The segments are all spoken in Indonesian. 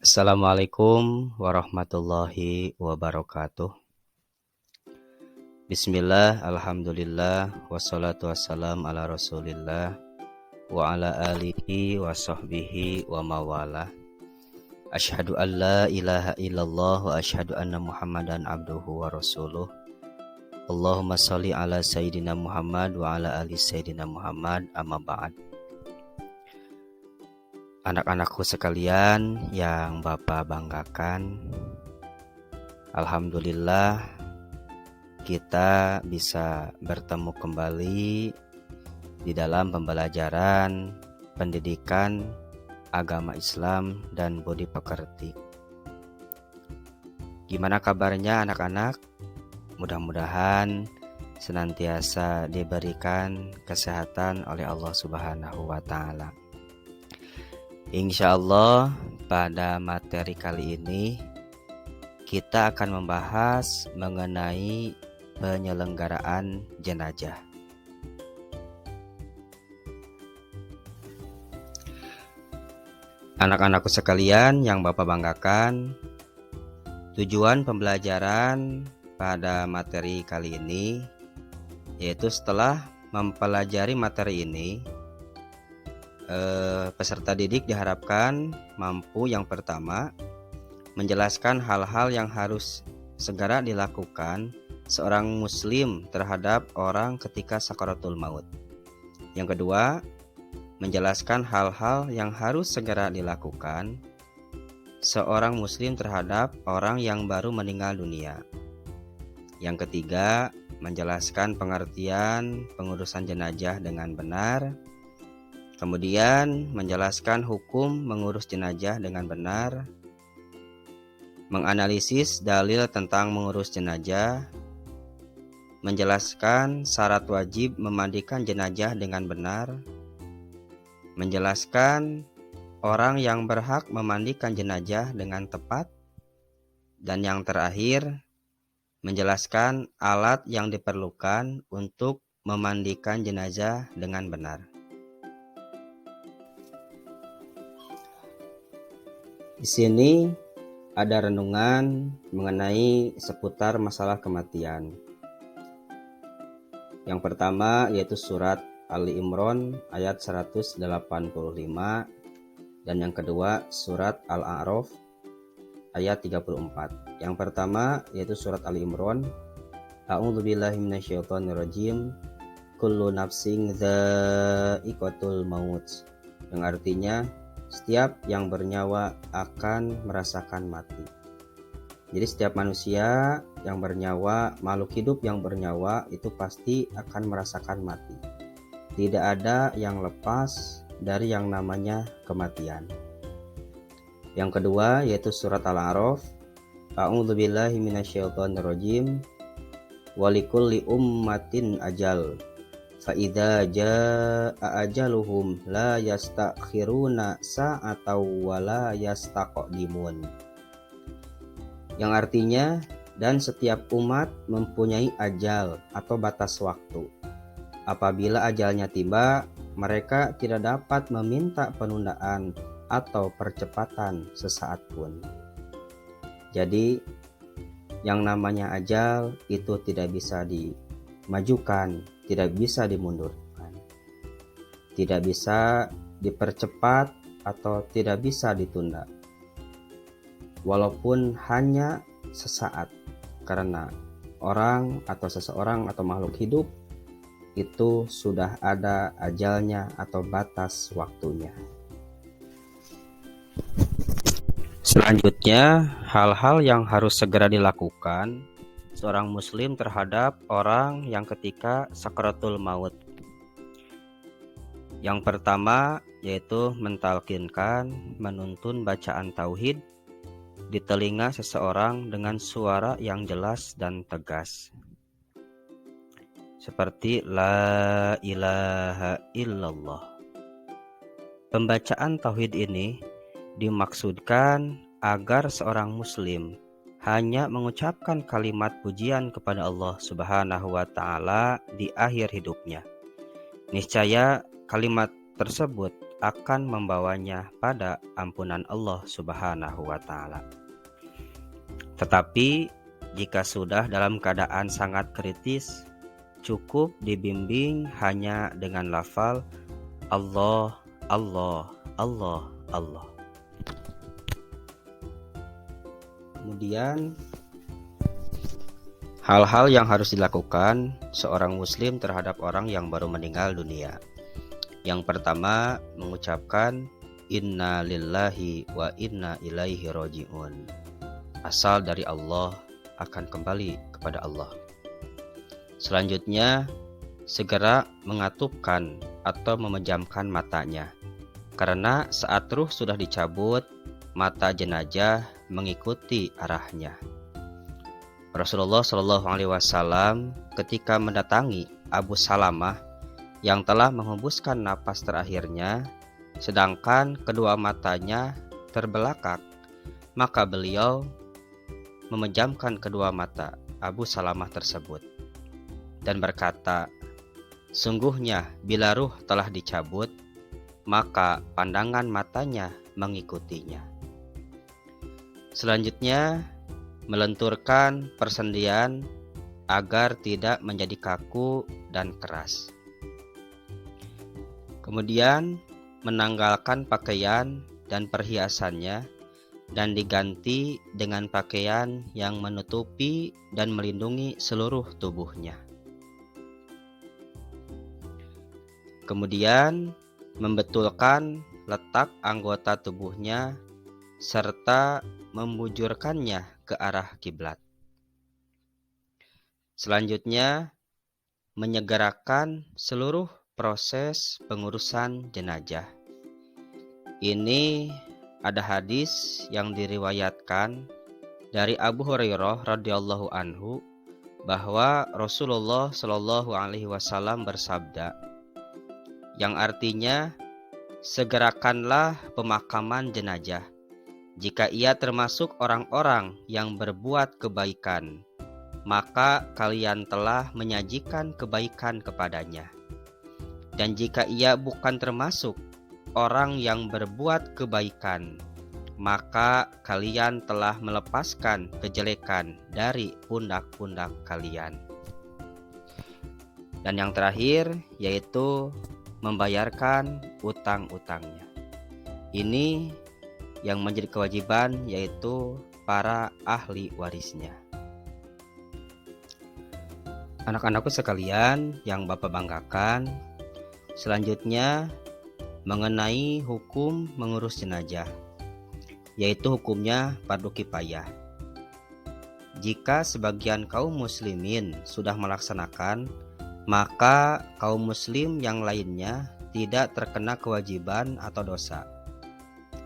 Assalamualaikum warahmatullahi wabarakatuh. Bismillah, alhamdulillah, wassalatu wassalam ala rasulillah, wa ala alihi wa sahbihi wa mawala. Asyhadu an la ilaha illallah wa asyhadu anna muhammadan abduhu wa rasuluh. Allahumma salli ala sayyidina Muhammad wa ala ali sayyidina Muhammad, amma ba'd. Anak-anakku sekalian yang Bapak banggakan, alhamdulillah kita bisa bertemu kembali di dalam pembelajaran pendidikan agama Islam dan budi pekerti. Gimana kabarnya anak-anak? Mudah-mudahan senantiasa diberikan kesehatan oleh Allah Subhanahu wa Ta'ala. Insya Allah pada materi kali ini kita akan membahas mengenai penyelenggaraan jenazah. Anak-anakku sekalian yang Bapak banggakan, tujuan pembelajaran pada materi kali ini yaitu setelah mempelajari materi ini, peserta didik diharapkan mampu yang pertama menjelaskan hal-hal yang harus segera dilakukan seorang muslim terhadap orang ketika sakaratul maut. Yang kedua, menjelaskan hal-hal yang harus segera dilakukan seorang muslim terhadap orang yang baru meninggal dunia. Yang ketiga, menjelaskan pengertian pengurusan jenazah dengan benar. Kemudian menjelaskan hukum mengurus jenazah dengan benar, menganalisis dalil tentang mengurus jenazah, menjelaskan syarat wajib memandikan jenazah dengan benar, menjelaskan orang yang berhak memandikan jenazah dengan tepat, dan yang terakhir, menjelaskan alat yang diperlukan untuk memandikan jenazah dengan benar. Di sini ada renungan mengenai seputar masalah kematian. Yang pertama yaitu surat Ali Imran ayat 185, dan yang kedua surat Al-A'raf ayat 34. Yang pertama yaitu surat Ali Imran, A'udzubillahi minasyaitonirrajim, kullu nafsin dha'iqatul maut, yang artinya setiap yang bernyawa akan merasakan mati. Jadi setiap manusia yang bernyawa, makhluk hidup yang bernyawa itu pasti akan merasakan mati. Tidak ada yang lepas dari yang namanya kematian. Yang kedua yaitu surat Al-A'raf, A'udzubillahi minasyaitonirrajim, walikulli ummatin ajal, fa'idha ja'a ajaluhum la yastakhiruna sa'ataw wa la yastaqdimun. Yang artinya, dan setiap umat mempunyai ajal atau batas waktu. Apabila ajalnya tiba, mereka tidak dapat meminta penundaan atau percepatan sesaat pun. Jadi, yang namanya ajal itu tidak bisa dimajukan, tidak bisa dimundurkan, tidak bisa dipercepat atau tidak bisa ditunda, walaupun hanya sesaat, karena orang atau seseorang atau makhluk hidup itu sudah ada ajalnya atau batas waktunya. Selanjutnya, hal-hal yang harus segera dilakukan seorang muslim terhadap orang yang ketika sakaratul maut. Yang pertama yaitu mentalkinkan, menuntun bacaan tauhid di telinga seseorang dengan suara yang jelas dan tegas, seperti la ilaha illallah. Pembacaan tauhid ini dimaksudkan agar seorang muslim hanya mengucapkan kalimat pujian kepada Allah Subhanahu wa Ta'ala di akhir hidupnya. Niscaya kalimat tersebut akan membawanya pada ampunan Allah Subhanahu wa Ta'ala. Tetapi jika sudah dalam keadaan sangat kritis, cukup dibimbing hanya dengan lafal Allah, Allah, Allah, Allah. Kemudian hal-hal yang harus dilakukan seorang muslim terhadap orang yang baru meninggal dunia. Yang pertama, mengucapkan inna lillahi wa inna ilaihi roji'un. Asal dari Allah, akan kembali kepada Allah. Selanjutnya, segera mengatupkan atau memejamkan matanya, karena saat ruh sudah dicabut, mata jenazah mengikuti arahnya. Rasulullah Shallallahu Alaihi Wasallam ketika mendatangi Abu Salamah yang telah menghembuskan napas terakhirnya, sedangkan kedua matanya terbelakang, maka beliau memejamkan kedua mata Abu Salamah tersebut dan berkata, sungguhnya bila ruh telah dicabut, maka pandangan matanya mengikutinya. Selanjutnya, melenturkan persendian agar tidak menjadi kaku dan keras. Kemudian, menanggalkan pakaian dan perhiasannya dan diganti dengan pakaian yang menutupi dan melindungi seluruh tubuhnya. Kemudian membetulkan letak anggota tubuhnya serta membujurkannya ke arah kiblat. Selanjutnya, menyegerakan seluruh proses pengurusan jenazah. Ini ada hadis yang diriwayatkan dari Abu Hurairah radhiyallahu anhu bahwa Rasulullah Shallallahu Alaihi Wasallam bersabda, yang artinya, segerakanlah pemakaman jenazah jika ia termasuk orang-orang yang berbuat kebaikan, maka kalian telah menyajikan kebaikan kepadanya. Dan jika ia bukan termasuk orang yang berbuat kebaikan, maka kalian telah melepaskan kejelekan dari pundak-pundak kalian. Dan yang terakhir yaitu membayarkan utang-utangnya. Ini yang menjadi kewajiban yaitu para ahli warisnya. Anak-anakku sekalian yang Bapak banggakan, selanjutnya mengenai hukum mengurus jenazah, yaitu hukumnya fardu kifayah. Jika sebagian kaum muslimin sudah melaksanakan, maka kaum muslim yang lainnya tidak terkena kewajiban atau dosa.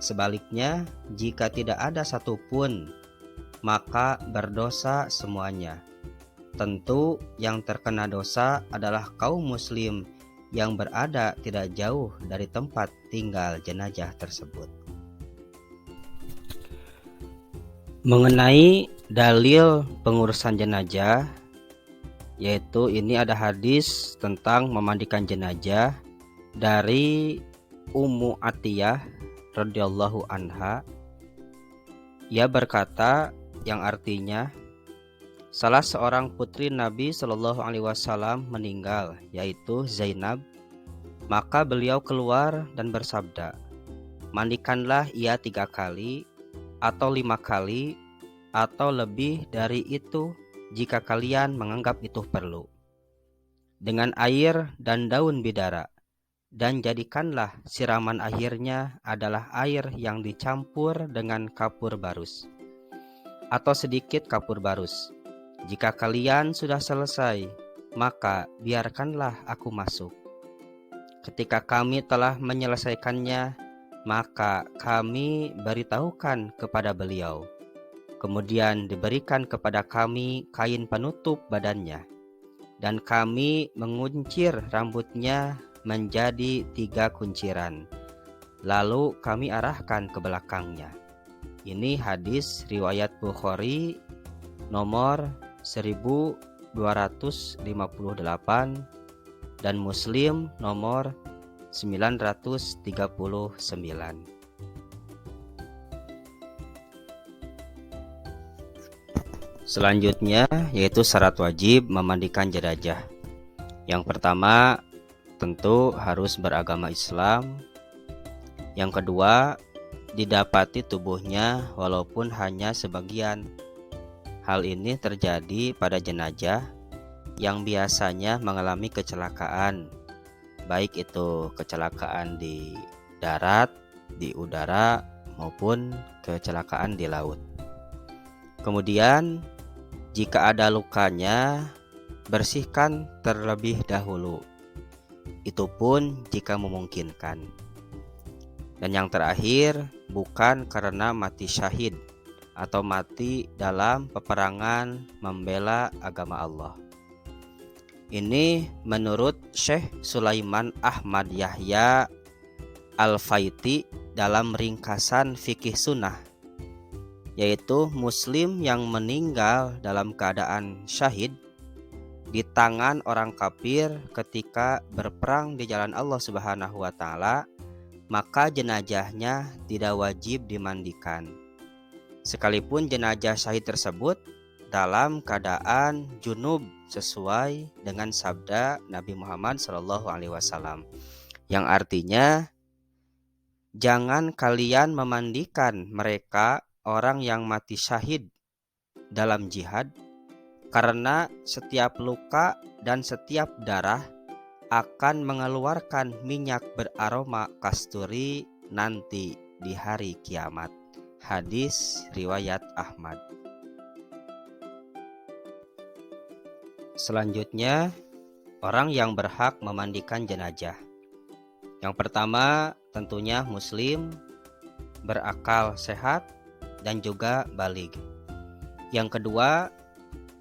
Sebaliknya, jika tidak ada satupun, maka berdosa semuanya. Tentu yang terkena dosa adalah kaum muslim yang berada tidak jauh dari tempat tinggal jenazah tersebut. Mengenai dalil pengurusan jenazah, yaitu ini ada hadis tentang memandikan jenazah dari Ummu Atiyah radhiyallahu anha. Ia berkata, yang artinya, salah seorang putri Nabi Shallallahu Alaihi Wasallam meninggal, yaitu Zainab. Maka beliau keluar dan bersabda, mandikanlah ia 3 kali atau 5 kali atau lebih dari itu jika kalian menganggap itu perlu, dengan air dan daun bidara, dan jadikanlah siraman akhirnya adalah air yang dicampur dengan kapur barus atau sedikit kapur barus. Jika kalian sudah selesai, maka biarkanlah aku masuk. Ketika kami telah menyelesaikannya, maka kami beritahukan kepada beliau. Kemudian diberikan kepada kami kain penutup badannya, dan kami menguncir rambutnya menjadi 3 kunciran. Lalu kami arahkan ke belakangnya. Ini hadis riwayat Bukhari nomor 1258 dan Muslim nomor Selanjutnya yaitu syarat wajib memandikan jenazah. Yang pertama tentu harus beragama Islam. Yang kedua, didapati tubuhnya walaupun hanya sebagian. Hal ini terjadi pada jenazah yang biasanya mengalami kecelakaan, baik itu kecelakaan di darat, di udara, maupun kecelakaan di laut. Kemudian, jika ada lukanya, bersihkan terlebih dahulu. Itu pun jika memungkinkan. Dan yang terakhir, bukan karena mati syahid atau mati dalam peperangan membela agama Allah. Ini menurut Syekh Sulaiman Ahmad Yahya Al-Faiti dalam ringkasan fikih sunnah, yaitu muslim yang meninggal dalam keadaan syahid di tangan orang kafir ketika berperang di jalan Allah Subhanahu wa taala, maka jenazahnya tidak wajib dimandikan. Sekalipun jenazah syahid tersebut dalam keadaan junub sesuai dengan sabda Nabi Muhammad SAW, yang artinya jangan kalian memandikan mereka orang yang mati syahid dalam jihad, karena setiap luka dan setiap darah akan mengeluarkan minyak beraroma kasturi nanti di hari kiamat. Hadis riwayat Ahmad. Selanjutnya, orang yang berhak memandikan jenazah. Yang pertama tentunya muslim, berakal sehat, dan juga baligh. Yang kedua,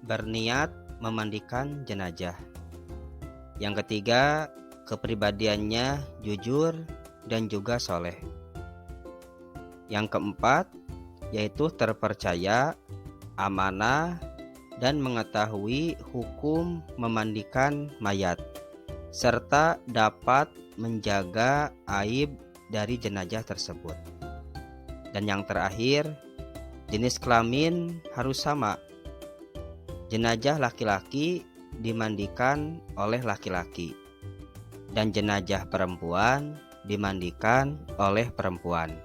berniat memandikan jenazah. Yang ketiga, kepribadiannya jujur dan juga soleh. Yang keempat, yaitu terpercaya, amanah, dan mengetahui hukum memandikan mayat, serta dapat menjaga aib dari jenazah tersebut. Dan yang terakhir, jenis kelamin harus sama. Jenazah laki-laki dimandikan oleh laki-laki, dan jenazah perempuan dimandikan oleh perempuan,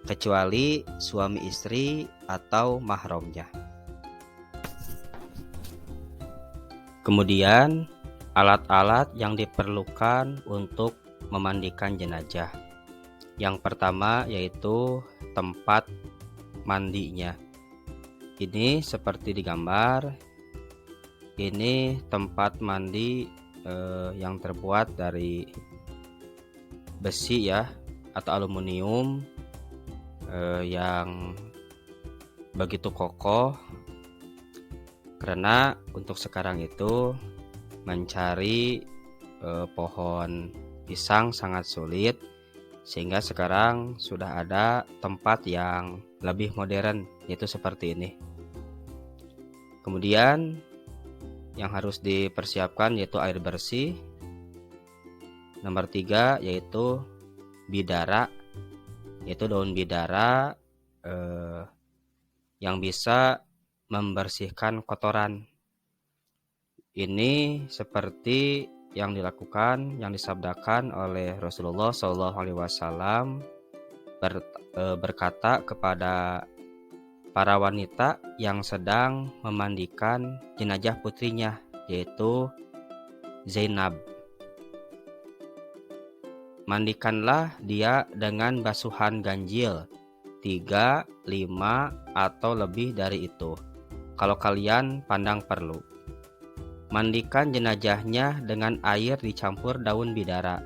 kecuali suami istri atau mahramnya. Kemudian alat-alat yang diperlukan untuk memandikan jenazah. Yang pertama yaitu tempat mandinya. Ini seperti digambar. Ini tempat mandi yang terbuat dari besi ya, atau aluminium yang begitu kokoh, karena untuk sekarang itu mencari pohon pisang sangat sulit, sehingga sekarang sudah ada tempat yang lebih modern, yaitu seperti ini. Kemudian yang harus dipersiapkan yaitu air bersih. Nomor 3 yaitu bidara, yaitu daun bidara yang bisa membersihkan kotoran. Ini seperti yang dilakukan, yang disabdakan oleh Rasulullah SAW berkata kepada para wanita yang sedang memandikan jenazah putrinya, yaitu Zainab. Mandikanlah dia dengan basuhan ganjil 3, 5, atau lebih dari itu, kalau kalian pandang perlu. Mandikan jenazahnya dengan air dicampur daun bidara,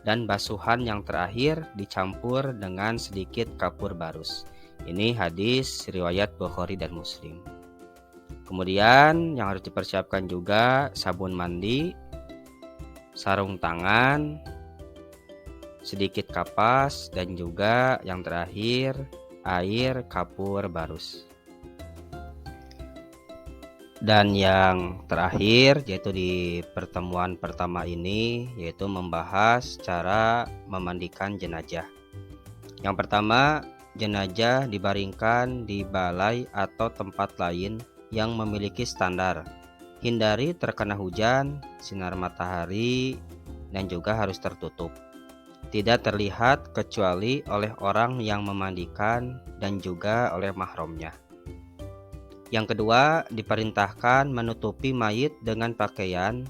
dan basuhan yang terakhir dicampur dengan sedikit kapur barus. Ini hadis riwayat Bukhari dan Muslim. Kemudian yang harus dipersiapkan juga sabun mandi, sarung tangan, sedikit kapas, dan juga yang terakhir air kapur barus. Dan yang terakhir yaitu di pertemuan pertama ini yaitu membahas cara memandikan jenazah. Yang pertama, jenazah dibaringkan di balai atau tempat lain yang memiliki standar. Hindari terkena hujan, sinar matahari, dan juga harus tertutup. Tidak terlihat kecuali oleh orang yang memandikan dan juga oleh mahramnya. Yang kedua, diperintahkan menutupi mayit dengan pakaian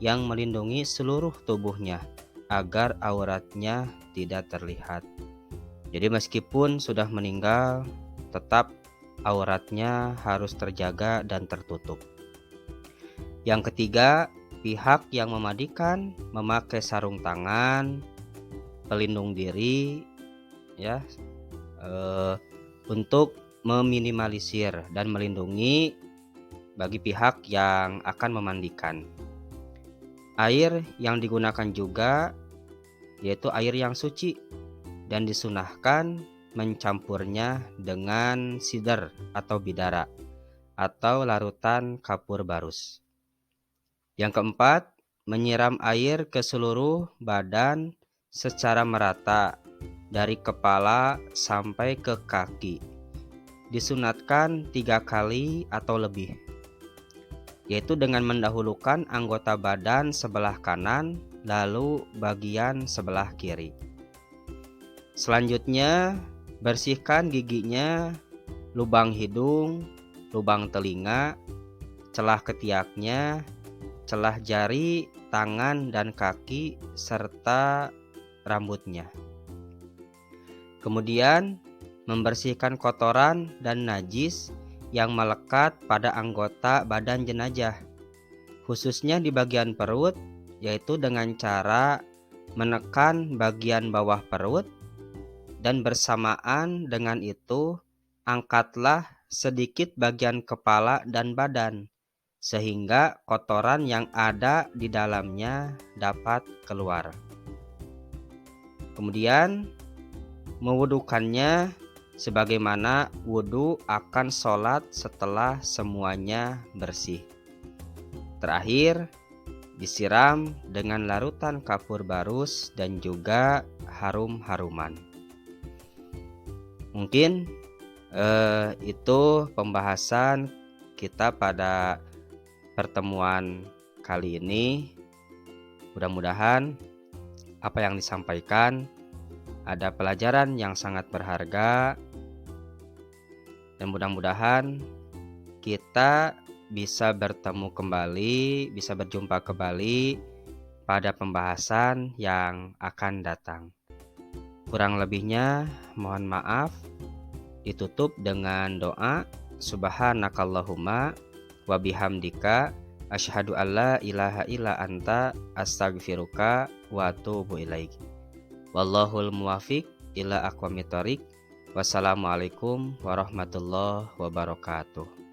yang melindungi seluruh tubuhnya agar auratnya tidak terlihat. Jadi meskipun sudah meninggal, tetap auratnya harus terjaga dan tertutup. Yang ketiga, pihak yang memandikan memakai sarung tangan, pelindung diri, ya, untuk meminimalisir dan melindungi bagi pihak yang akan memandikan. Air yang digunakan juga yaitu air yang suci dan disunahkan mencampurnya dengan sidr atau bidara atau larutan kapur barus. Yang keempat, menyiram air ke seluruh badan secara merata dari kepala sampai ke kaki. Disunatkan 3 kali atau lebih, yaitu dengan mendahulukan anggota badan sebelah kanan lalu bagian sebelah kiri. Selanjutnya, bersihkan giginya, lubang hidung, lubang telinga, celah ketiaknya, celah jari, tangan dan kaki, serta rambutnya. Kemudian, membersihkan kotoran dan najis yang melekat pada anggota badan jenazah, khususnya di bagian perut, yaitu dengan cara menekan bagian bawah perut, dan bersamaan dengan itu angkatlah sedikit bagian kepala dan badan, sehingga kotoran yang ada di dalamnya dapat keluar. Kemudian mewudukannya sebagaimana wudhu akan sholat setelah semuanya bersih. Terakhir, disiram dengan larutan kapur barus dan juga harum-haruman. Mungkin itu pembahasan kita pada pertemuan kali ini. Mudah-mudahan apa yang disampaikan ada pelajaran yang sangat berharga, dan mudah-mudahan kita bisa bertemu kembali, bisa berjumpa kembali pada pembahasan yang akan datang. Kurang lebihnya mohon maaf. Ditutup dengan doa, subhanakallahumma wa bihamdika asyhadu alla ilaha illa anta astaghfiruka wa atubu ilaik. Wallahul muwafiq ila aqwamit thoriq. Wassalamualaikum warahmatullahi wabarakatuh.